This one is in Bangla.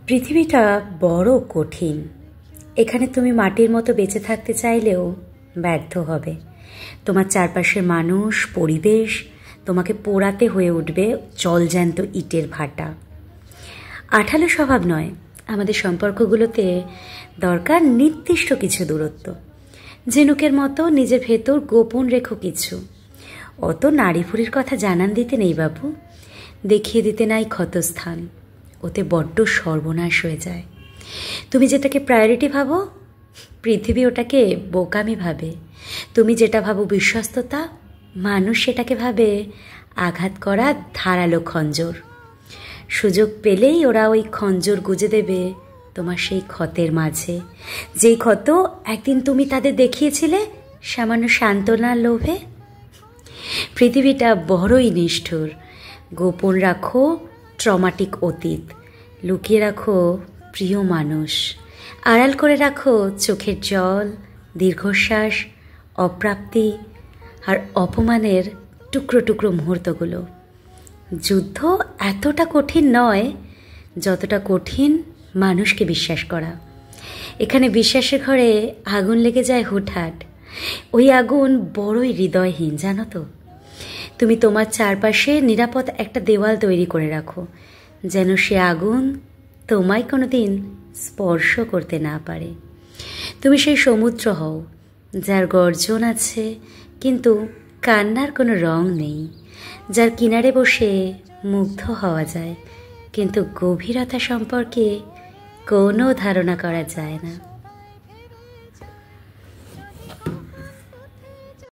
পৃথিবীটা বড় কঠিন। এখানে তুমি মাটির মতো বেঁচে থাকতে চাইলেও ব্যর্থ হবে। তোমার চারপাশের মানুষ, পরিবেশ তোমাকে পোড়াতে হয়ে উঠবে জলজ্যান্ত ইটের ভাটা। আঠালো স্বভাব নয়, আমাদের সম্পর্কগুলোতে দরকার নির্দিষ্ট কিছু দূরত্ব। ঝিনুকের মতো নিজের ভেতর গোপন রেখো কিছু। অত নাড়িভুড়ির কথা জানান দিতে নেই বাবু, দেখিয়ে দিতে নাই ক্ষতস্থান, ওতে বড্ড সর্বনাশ হয়ে যায়। তুমি যেটাকে প্রায়োরিটি ভাবো, পৃথিবী ওটাকে বোকামি ভাবে। তুমি যেটা ভাবো বিশ্বস্ততা, মানুষ সেটাকে ভাবে আঘাত করা ধারালো খঞ্জর। সুযোগ পেলেই ওরা ওই খঞ্জর গুজে দেবে তোমার সেই ক্ষতের মাঝে, যেই ক্ষত একদিন তুমি তাদের দেখিয়েছিলে সামান্য সান্ত্বনার লোভে। পৃথিবীটা বড়ই নিষ্ঠুর। গোপন রাখো ট্রমাটিক অতীত, লুকিয়ে রাখো প্রিয় মানুষ, আড়াল করে রাখো চোখের জল, দীর্ঘশ্বাস, অপ্রাপ্তি আর অপমানের টুকরো টুকরো মুহূর্তগুলো। যুদ্ধ এতটা কঠিন নয় যতটা কঠিন মানুষকে বিশ্বাস করা। এখানে বিশ্বাসের ঘরে আগুন লেগে যায় হুটহাট। ওই আগুন বড়ই হৃদয়হীন, জানো তো। তুমি তোমার চারপাশে নিরাপদ একটা দেওয়াল তৈরি করে রাখো, যেন সে আগুন তোমায় কোনোদিন স্পর্শ করতে না পারে। তুমি সেই সমুদ্র হও যার গর্জন আছে কিন্তু কান্নার কোনো রং নেই, যার কিনারে বসে মুগ্ধ হওয়া যায় কিন্তু গভীরতা সম্পর্কে কোনো ধারণা করা যায় না।